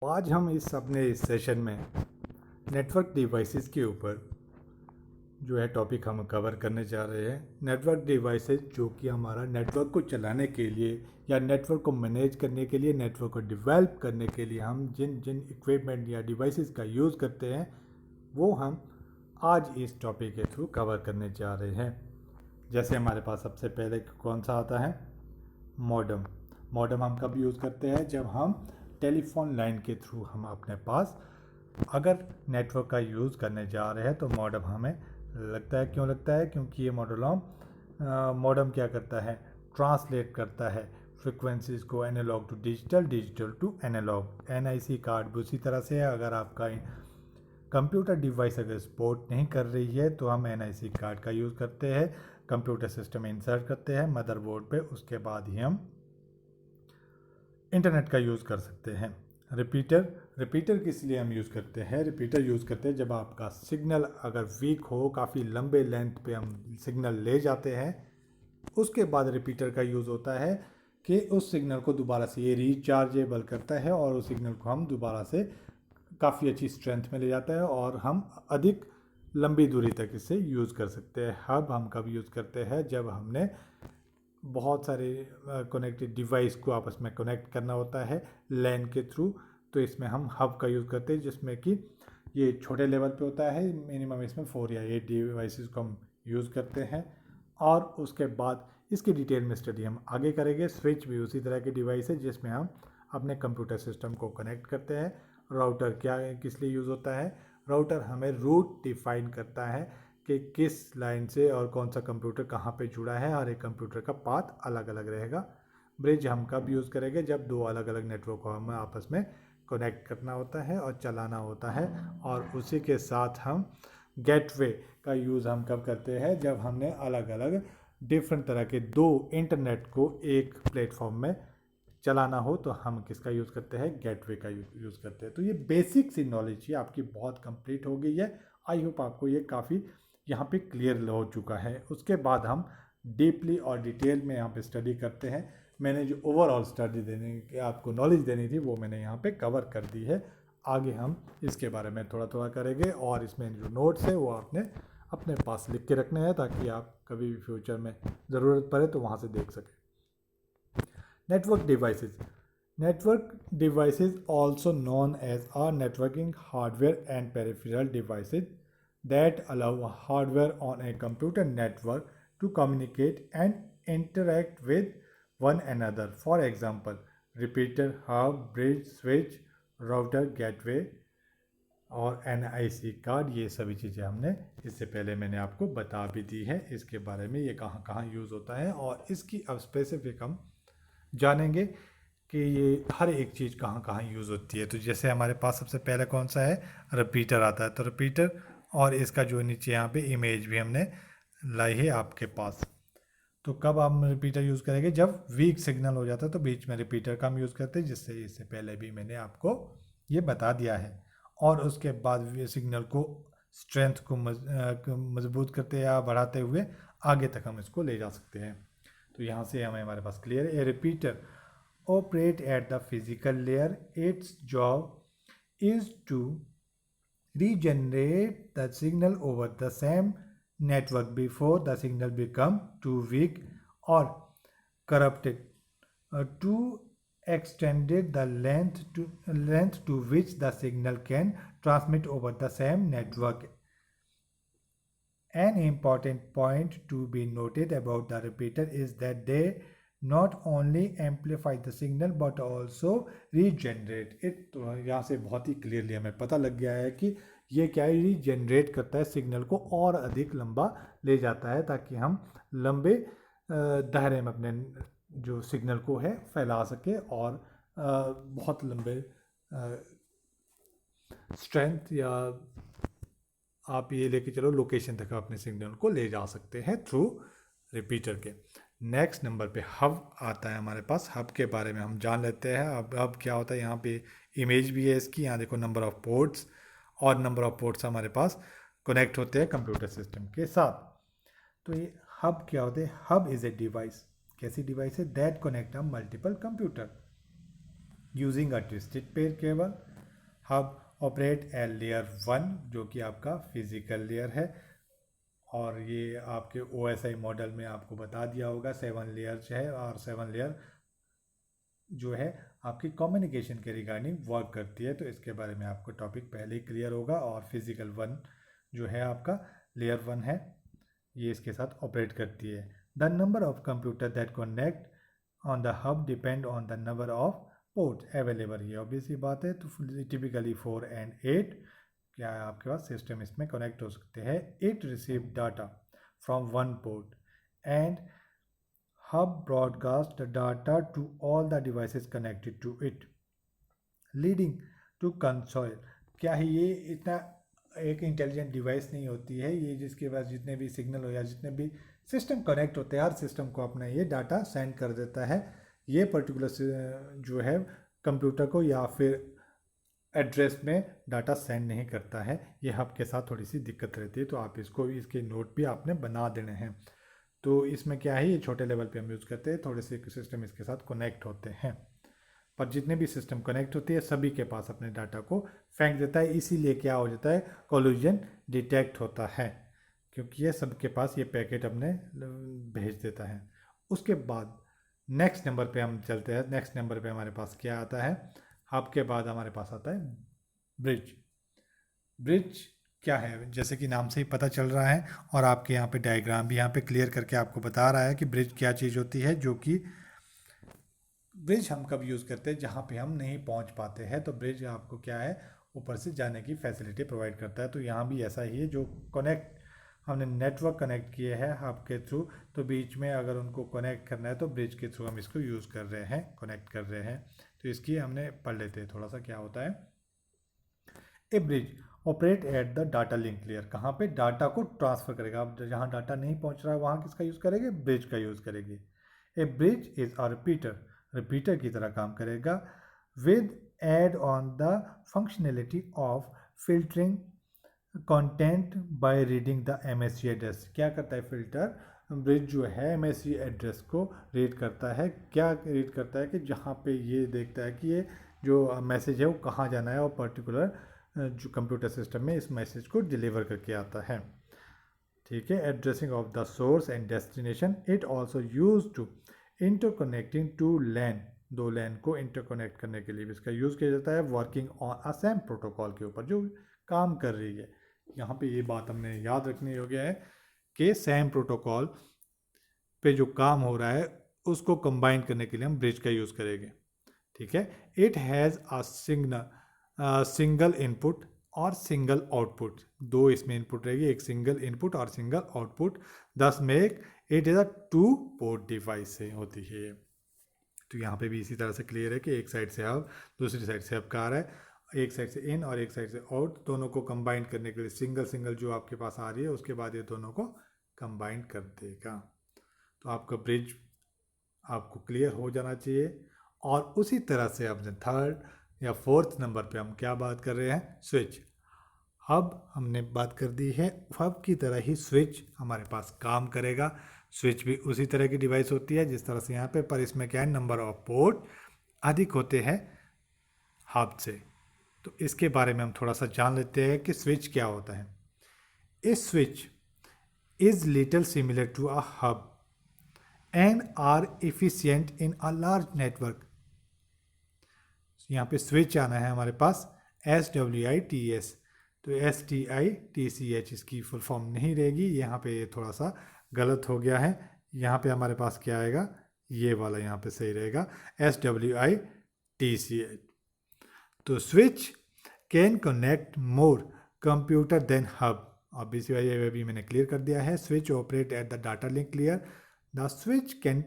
आज हम इस सेशन में नेटवर्क डिवाइसेस के ऊपर जो है टॉपिक हम कवर करने जा रहे हैं। नेटवर्क डिवाइसेस जो कि हमारा नेटवर्क को चलाने के लिए या नेटवर्क को मैनेज करने के लिए, नेटवर्क को डेवलप करने के लिए हम जिन जिन इक्विपमेंट या डिवाइसेस का यूज़ करते हैं वो हम आज इस टॉपिक के थ्रू कवर करने जा रहे हैं। जैसे हमारे पास सबसे पहले कौन सा आता है, मॉडेम। मॉडेम हम कब यूज़ करते हैं, जब हम टेलीफोन लाइन के थ्रू हम अपने पास अगर नेटवर्क का यूज़ करने जा रहे हैं तो मॉडेम हमें लगता है। क्यों लगता है? क्योंकि ये मॉडेम क्या करता है, ट्रांसलेट करता है फ्रिक्वेंसीज को analog to digital, digital to analog. NIC card भी उसी तरह से है। अगर आपका कंप्यूटर डिवाइस अगर सपोर्ट नहीं कर रही है तो हम एनआईसी कार्ड का यूज़ करते हैं, कंप्यूटर सिस्टम में इंसर्ट करते हैं मदरबोर्ड पे, उसके बाद ही हम इंटरनेट का यूज़ कर सकते हैं। रिपीटर किस लिए हम यूज़ करते हैं? रिपीटर यूज़ करते हैं जब आपका सिग्नल अगर वीक हो, काफ़ी लंबे लेंथ पे हम सिग्नल ले जाते हैं, उसके बाद रिपीटर का यूज़ होता है कि उस सिग्नल को दोबारा से ये रिचार्जेबल करता है और उस सिग्नल को हम दोबारा से काफ़ी अच्छी स्ट्रेंथ में ले जाता है और हम अधिक लंबी दूरी तक इसे यूज़ कर सकते हैं। हब हम कब यूज़ करते हैं? जब हमने बहुत सारे कनेक्टेड डिवाइस को आपस में कनेक्ट करना होता है लैन के थ्रू, तो इसमें हम हब का यूज़ करते हैं, जिसमें कि ये छोटे लेवल पे होता है। मिनिमम इसमें 4 या 8 डिवाइसेस को हम यूज़ करते हैं और उसके बाद इसकी डिटेल में स्टडी हम आगे करेंगे। स्विच भी उसी तरह के डिवाइस है जिसमें हम अपने कंप्यूटर सिस्टम को कनेक्ट करते हैं। राउटर क्या है, किस लिए यूज़ होता है? राउटर हमें रूट डिफाइन करता है कि किस लाइन से और कौन सा कंप्यूटर कहाँ पे जुड़ा है। हर एक कंप्यूटर का पाथ अलग अलग रहेगा। ब्रिज हम कब यूज़ करेंगे? जब दो अलग अलग नेटवर्क को हमें आपस में कनेक्ट करना होता है और चलाना होता है। और उसी के साथ हम गेटवे का यूज़ हम कब करते हैं? जब हमने अलग अलग डिफरेंट तरह के दो इंटरनेट को एक प्लेटफॉर्म में चलाना हो तो हम किसका यूज़ करते हैं? गेटवे का यूज़ करते हैं। तो ये बेसिक सी नॉलेज ही आपकी बहुत कंप्लीट हो गई है। आई होप आपको ये काफ़ी यहाँ पे क्लियर हो चुका है। उसके बाद हम डीपली और डिटेल में यहाँ पे स्टडी करते हैं। मैंने जो ओवरऑल स्टडी देने की आपको नॉलेज देनी थी वो मैंने यहाँ पे कवर कर दी है। आगे हम इसके बारे में थोड़ा थोड़ा करेंगे और इसमें जो नोट्स है वो आपने अपने पास लिख के रखने हैं ताकि आप कभी भी फ्यूचर में ज़रूरत पड़े तो वहाँ से देख सकें। Network devices, also known as are networking hardware and peripheral devices that allow hardware on a computer network to communicate and interact with one another. For example, repeater, hub, bridge, switch, router, gateway और NIC card, ये सभी चीज़ें हमने इससे पहले मैंने आपको बता भी दी है। इसके बारे में ये कहाँ कहाँ यूज़ होता है और इसकी अब स्पेसिफिक हम जानेंगे कि ये हर एक चीज़ कहाँ कहाँ यूज़ होती है। तो जैसे हमारे पास सबसे पहले कौन सा है, रिपीटर आता है। तो रिपीटर और इसका जो नीचे यहाँ पे इमेज भी हमने लाई है आपके पास। तो कब हम रिपीटर यूज़ करेंगे? जब वीक सिग्नल हो जाता है तो बीच में रिपीटर का हम यूज़ करते हैं, जिससे इससे पहले भी मैंने आपको ये बता दिया है। और उसके बाद सिग्नल को स्ट्रेंथ को मजबूत करते या बढ़ाते हुए आगे तक हम इसको ले जा सकते हैं। तो यहाँ से हमारे पास क्लियर है। Repeater operate at the physical layer. Its job is to regenerate the signal over the same network before the signal become too weak or corrupted. To extended the length to which the signal can transmit over the same network. An important point to be noted about the repeater is that they not only amplify the signal but also regenerate it। तो यहाँ से बहुत ही clearly हमें पता लग गया है कि ये क्या है, रीजनरेट करता है सिग्नल को और अधिक लंबा ले जाता है ताकि हम लंबे दायरे में अपने जो सिग्नल को है फैला सके और बहुत लंबे स्ट्रेंथ या आप ये लेके चलो लोकेशन तक अपने सिग्नल को ले जा सकते हैं थ्रू रिपीटर के। नेक्स्ट नंबर पे हब आता है हमारे पास। हब के बारे में हम जान लेते हैं। अब हब क्या होता है, यहाँ पे इमेज भी है इसकी। यहाँ देखो नंबर ऑफ पोर्ट्स और नंबर ऑफ पोर्ट्स हमारे पास कनेक्ट होते हैं कंप्यूटर सिस्टम के साथ। तो ये हब क्या होते हैं? Hub is a device. कैसी डिवाइस है? That connect a multiple computer using a twisted pair cable hub operate at layer 1 जो कि आपका फिजिकल लेयर है, और ये आपके OSI मॉडल में आपको बता दिया होगा 7 लेयर्स है, और 7 लेयर जो है आपकी कम्युनिकेशन के रिगार्डिंग वर्क करती है। तो इसके बारे में आपको टॉपिक पहले ही क्लियर होगा। और फिजिकल 1 जो है आपका लेयर 1 है, ये इसके साथ ऑपरेट करती है। The number of computer that connect on the hub depend on the number of port available. ये ऑब्वियस ही बात है। तो टिपिकली 4 and 8 क्या है आपके पास सिस्टम इसमें कनेक्ट हो सकते हैं। It receive data from one port and hub broadcasts the data to all the devices connected to it, leading to console। क्या है ये इतना एक इंटेलिजेंट डिवाइस नहीं होती है ये, जिसके पास जितने भी सिग्नल हो या जितने भी सिस्टम कनेक्ट होते हैं हर सिस्टम को अपना ये डाटा सेंड कर देता है। ये पर्टिकुलर जो है कंप्यूटर को या फिर एड्रेस में डाटा सेंड नहीं करता है। ये हब के साथ थोड़ी सी दिक्कत रहती है, तो आप इसको इसके नोट भी आपने बना देने हैं। तो इसमें क्या है, ये छोटे लेवल पे हम यूज़ करते हैं, थोड़े से सिस्टम इसके साथ कनेक्ट होते हैं, पर जितने भी सिस्टम कनेक्ट होती है सभी के पास अपने डाटा को फेंक देता है। इसीलिए क्या हो जाता है, कोलिजन डिटेक्ट होता है, क्योंकि ये सबके पास ये पैकेट अपने भेज देता है। उसके बाद नेक्स्ट नंबर पे हम चलते हैं। नेक्स्ट नंबर पे हमारे पास क्या आता है, हब के बाद हमारे पास आता है ब्रिज। ब्रिज क्या है, जैसे कि नाम से ही पता चल रहा है, और आपके यहाँ पे डायग्राम भी यहाँ पे क्लियर करके आपको बता रहा है कि ब्रिज क्या चीज़ होती है। जो कि ब्रिज हम कब यूज़ करते हैं, जहाँ पे हम नहीं पहुँच पाते हैं, तो ब्रिज आपको क्या है, ऊपर से जाने की फैसिलिटी प्रोवाइड करता है। तो यहाँ भी ऐसा ही है, जो कनेक्ट हमने नेटवर्क कनेक्ट किए हैं हब के थ्रू, तो बीच में अगर उनको कनेक्ट करना है तो ब्रिज के थ्रू हम इसको यूज़ कर रहे हैं, कनेक्ट कर रहे हैं। तो इसकी हमने पढ़ लेते हैं थोड़ा सा क्या होता है। A bridge operate at the data link layer, कहाँ पे डाटा को ट्रांसफर करेगा। अब जहाँ डाटा नहीं पहुँच रहा है वहाँ किसका यूज़ करेंगे, ब्रिज का यूज़ करेंगे। A bridge is a repeater, repeater की तरह काम करेगा। With add on the functionality of filtering content by reading the MSC address. क्या करता है फिल्टर, ब्रिज जो है MSC एड्रेस को रीड करता है। क्या रीड करता है कि जहाँ पे ये देखता है कि ये जो मैसेज है वो कहाँ जाना है, और पर्टिकुलर जो कंप्यूटर सिस्टम में इस मैसेज को डिलीवर करके आता है। ठीक है, addressing of the source and destination. It also use to interconnecting to LAN, दो लैन को इंटरकनेक्ट करने के लिए भी इसका यूज़ किया जाता है। Working on a Sam protocol के ऊपर जो काम कर रही है। यहाँ पे ये बात हमने याद रखनी हो गया है कि सैम प्रोटोकॉल पे जो काम हो रहा है उसको कंबाइन करने के लिए हम ब्रिज का यूज़ करेंगे। ठीक है, it has a single input और सिंगल आउटपुट, दो इसमें इनपुट रहेगी, एक सिंगल इनपुट और सिंगल आउटपुट। दस make it is a 2 port device से होती है। तो यहाँ पे भी इसी तरह से क्लियर है कि एक साइड से हब, दूसरी साइड से हब का आ रहा है, एक साइड से इन और एक साइड से आउट, दोनों को कंबाइन करने के लिए सिंगल सिंगल जो आपके पास आ रही है उसके बाद ये दोनों को कंबाइन कर देगा। तो आपका ब्रिज आपको क्लियर हो जाना चाहिए। और उसी तरह से अपने थर्ड या फोर्थ नंबर पे हम क्या बात कर रहे हैं, स्विच। हब हमने बात कर दी है, हब की तरह ही स्विच हमारे पास काम करेगा। स्विच भी उसी तरह की डिवाइस होती है जिस तरह से यहाँ पे, पर इसमें क्या है, नंबर ऑफ पोर्ट अधिक होते हैं हब से। तो इसके बारे में हम थोड़ा सा जान लेते हैं कि स्विच क्या होता है। A switch is little similar to a hub and are efficient in a large network. यहाँ पे स्विच आना है हमारे पास SWITS, तो STITCH इसकी फुल फॉर्म नहीं रहेगी, यहाँ पे ये थोड़ा सा गलत हो गया है। यहाँ पे हमारे पास क्या आएगा, ये वाला यहाँ पे सही रहेगा, SWITCH। तो switch can connect more computer than hub. Obviously ये भी मैंने क्लियर कर दिया है। Switch operate at the data link layer. The switch can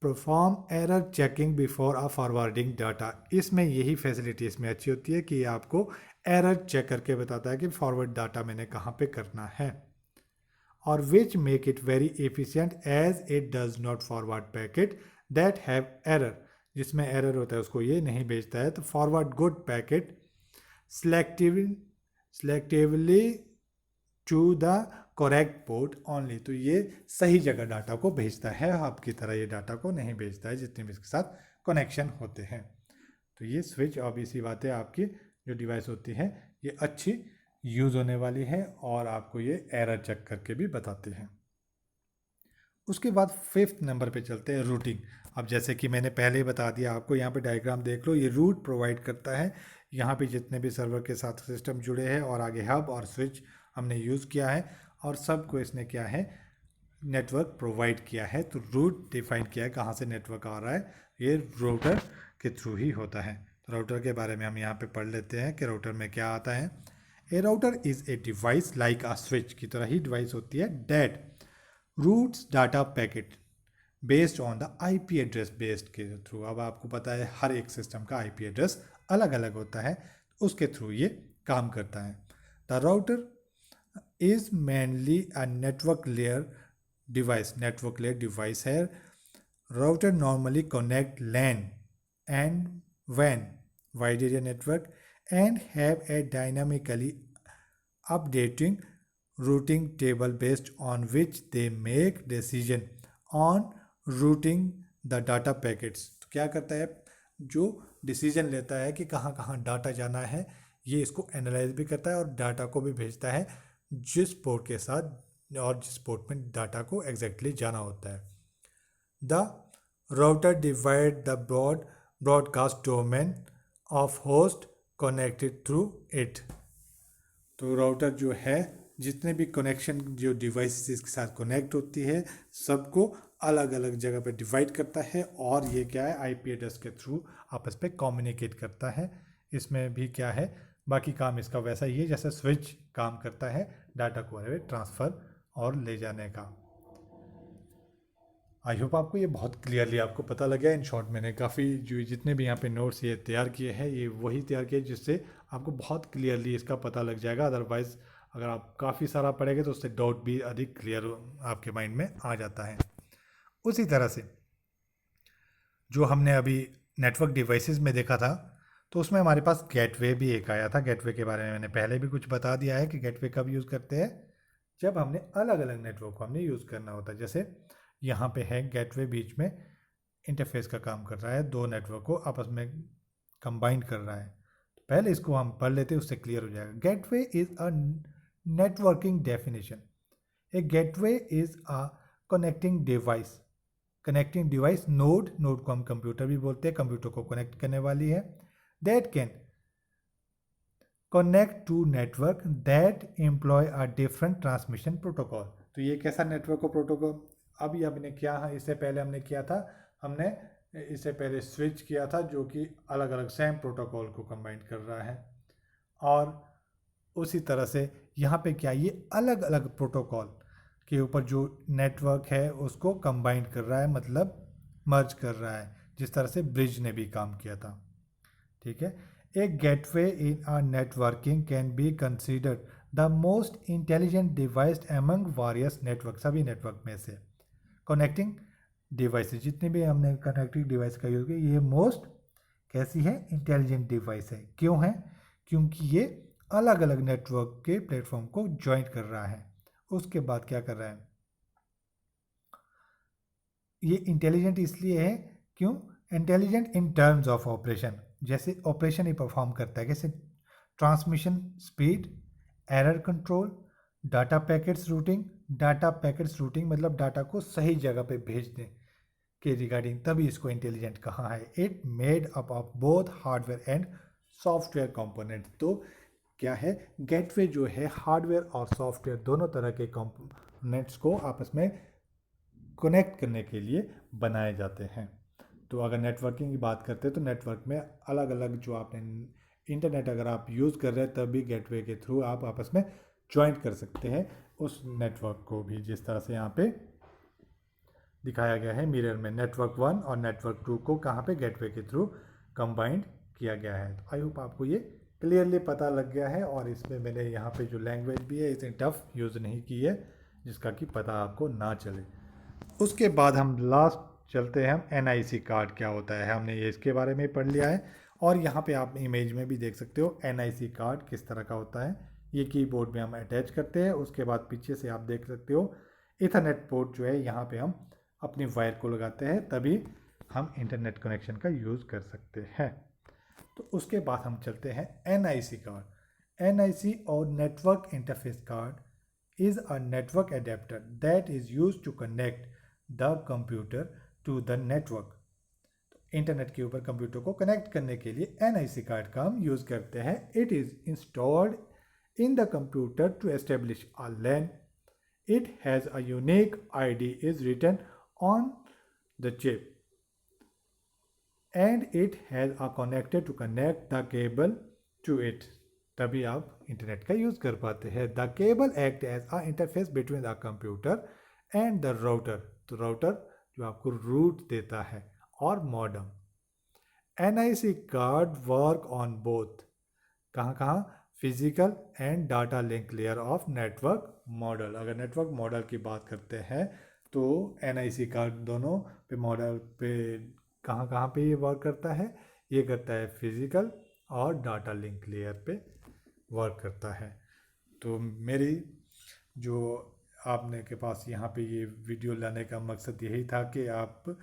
perform error checking before a forwarding data. इसमें यही फैसिलिटी इसमें अच्छी होती है कि आपको एरर चेक करके बताता है कि फॉरवर्ड डाटा मैंने कहाँ पे करना है। और which make it very efficient as it does not forward packet that have error. जिसमें एरर होता है उसको ये नहीं भेजता है। तो forward good packet selectively to the correct port only. तो ये सही जगह डाटा को भेजता है, आपकी तरह ये डाटा को नहीं भेजता है जितने भी इसके साथ कनेक्शन होते हैं। तो ये स्विच ऑब्वियसली बात है आपकी जो डिवाइस होती है ये अच्छी यूज़ होने वाली है और आपको ये एरर चेक करके भी बताते हैं। उसके बाद 5th नंबर पे चलते हैं रूटिंग। अब जैसे कि मैंने पहले ही बता दिया आपको, यहाँ पे डायग्राम देख लो, ये रूट प्रोवाइड करता है। यहाँ पे जितने भी सर्वर के साथ सिस्टम जुड़े हैं और आगे हब और स्विच हमने यूज़ किया है और सबको इसने क्या है नेटवर्क प्रोवाइड किया है। तो रूट डिफाइन किया है कहाँ से नेटवर्क आ रहा है, ये राउटर के थ्रू ही होता है। तो राउटर के बारे में हम यहाँ पे पढ़ लेते हैं कि राउटर में क्या आता है। A router is a device like a switch की तरह ही डिवाइस होती है that routes data packet based on the IP address based के थ्रू। अब आपको पता है हर एक सिस्टम का आईपी एड्रेस अलग अलग होता है, उसके थ्रू ये काम करता है। The router is mainly a network layer device, network layer device है। Router normally connect LAN and वैन wide area network and have a dynamically updating routing table based on which they make decision on routing the data packets। तो क्या करता है, जो decision लेता है कि कहाँ कहाँ डाटा जाना है, ये इसको एनालाइज भी करता है और डाटा को भी भेजता है जिस पोर्ट के साथ और जिस पोर्ट में डाटा को एग्जैक्टली जाना होता है। The router divide the broadcast domain of host connected through it. तो राउटर जो है जितने भी कनेक्शन जो डिवाइस इसके साथ कनेक्ट होती है सबको अलग अलग जगह पे डिवाइड करता है और ये क्या है आईपी एड्रेस के थ्रू आपस में कम्युनिकेट करता है। इसमें भी क्या है बाकी काम इसका वैसा ही है जैसे स्विच काम करता है डाटा को ट्रांसफ़र और ले जाने का। आई होप आपको ये बहुत क्लियरली आपको पता लगा। इन शॉर्ट मैंने काफ़ी जो जितने भी यहाँ पे नोट्स ये तैयार किए हैं ये वही तैयार किए जिससे आपको बहुत क्लियरली इसका पता लग जाएगा। अदरवाइज़ अगर आप काफ़ी सारा पढ़ेंगे तो उससे डाउट भी अधिक क्लियर आपके माइंड में आ जाता है। उसी तरह से जो हमने अभी नेटवर्क डिवाइसेस में देखा था तो उसमें हमारे पास गेटवे भी एक आया था। गेटवे के बारे में मैंने पहले भी कुछ बता दिया है कि गेटवे कब यूज़ करते हैं, जब हमने अलग अलग नेटवर्क को हमने यूज़ करना होता है। जैसे यहाँ पे है गेटवे बीच में इंटरफेस का काम कर रहा है, दो नेटवर्क को आपस में कंबाइन कर रहा है। तो पहले इसको हम पढ़ लेते हैं, उससे क्लियर हो जाएगा। Gateway is a networking definition. A gateway is a connecting device. Connecting device node को हम कंप्यूटर भी बोलते हैं, कंप्यूटर को कनेक्ट करने वाली है। That can connect to network that employ a different transmission protocol. तो ये कैसा नेटवर्क को प्रोटोकॉल, अभी हमने क्या इससे पहले हमने किया था, हमने इससे पहले स्विच किया था जो कि अलग अलग सेम प्रोटोकॉल को कंबाइन कर रहा है। और उसी तरह से यहाँ पे क्या ये अलग अलग प्रोटोकॉल के ऊपर जो नेटवर्क है उसको कंबाइन कर रहा है, मतलब मर्ज कर रहा है, जिस तरह से ब्रिज ने भी काम किया था। ठीक है, a gateway in a networking can be considered the most intelligent device among various network. सभी नेटवर्क में से कनेक्टिंग डिवाइसेस जितने भी हमने कनेक्टिंग डिवाइस का यूज़ किया ये मोस्ट कैसी है, इंटेलिजेंट डिवाइस है। क्यों है, क्योंकि ये अलग अलग नेटवर्क के प्लेटफॉर्म को ज्वाइन कर रहा है। उसके बाद क्या कर रहा है, ये इंटेलिजेंट इसलिए है क्यों, intelligent in terms of operation, जैसे ऑपरेशन ही परफॉर्म करता है, जैसे transmission speed, error control, data packets routing. Data packets routing मतलब डाटा को सही जगह पे भेजने के रिगार्डिंग, तभी इसको इंटेलिजेंट कहा है। It made up of both hardware and software component. तो क्या है, गेटवे जो है हार्डवेयर और सॉफ्टवेयर दोनों तरह के कंपोनेंट्स को आपस में कनेक्ट करने के लिए बनाए जाते हैं। तो अगर नेटवर्किंग की बात करते हैं तो नेटवर्क में अलग अलग जो आपने इंटरनेट अगर आप यूज़ कर रहे हैं तब भी गेटवे के थ्रू आप आपस में ज्वाइंट कर सकते हैं उस नेटवर्क को भी, जिस तरह से यहाँ पे दिखाया गया है मिरर में। नेटवर्क 1 और नेटवर्क 2 को कहाँ पे गेटवे के थ्रू कंबाइंड किया गया है। तो आई होप आपको ये क्लियरली पता लग गया है और इसमें मैंने यहाँ पे जो लैंग्वेज भी है इतनी टफ यूज़ नहीं की है जिसका कि पता आपको ना चले। उसके बाद हम लास्ट चलते हैं, हम NIC कार्ड क्या होता है, हमने ये इसके बारे में पढ़ लिया है और यहाँ पे आप इमेज में भी देख सकते हो NIC कार्ड किस तरह का होता है। ये कीबोर्ड में हम अटैच करते हैं, उसके बाद पीछे से आप देख सकते हो इथरनेट पोर्ट जो है यहाँ पे हम अपनी वायर को लगाते हैं, तभी हम इंटरनेट कनेक्शन का यूज़ कर सकते हैं। तो उसके बाद हम चलते हैं NIC कार्ड। NIC और network interface card is a network adapter that is use to connect the computer to the network. Internet के ऊपर कंप्यूटर को कनेक्ट करने के लिए NIC कार्ड का हम यूज़ करते हैं। It is installed in the computer to establish a LAN. It has a unique ID is written on the chip and it has a connector to connect the cable to it. तभी आप internet का use कर पाते हैं। The cable act as a interface between the computer and the router. तो router जो आपको route देता है और modem. NIC card work on both, कहाँ कहाँ, physical and data link layer of network model. अगर नेटवर्क मॉडल की बात करते हैं तो NIC कार्ड दोनों पे मॉडल पे कहाँ कहाँ पे ये वर्क करता है, ये करता है फिजिकल और डाटा लिंक लेयर पे वर्क करता है। तो मेरी जो आपने के पास यहाँ पे ये वीडियो लाने का मकसद यही था कि आप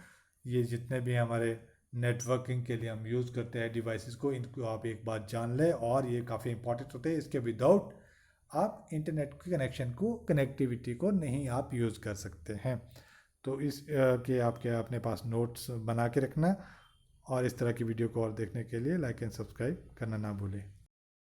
ये जितने भी हमारे नेटवर्किंग के लिए हम यूज़ करते हैं डिवाइसेस को, इनको आप एक बात जान लें, और ये काफ़ी इंपॉर्टेंट होते हैं। इसके विदाउट आप इंटरनेट के कनेक्टिविटी को नहीं आप यूज़ कर सकते हैं। तो इस के आपके अपने पास नोट्स बना के रखना, और इस तरह की वीडियो को और देखने के लिए लाइक एंड सब्सक्राइब करना ना भूलें।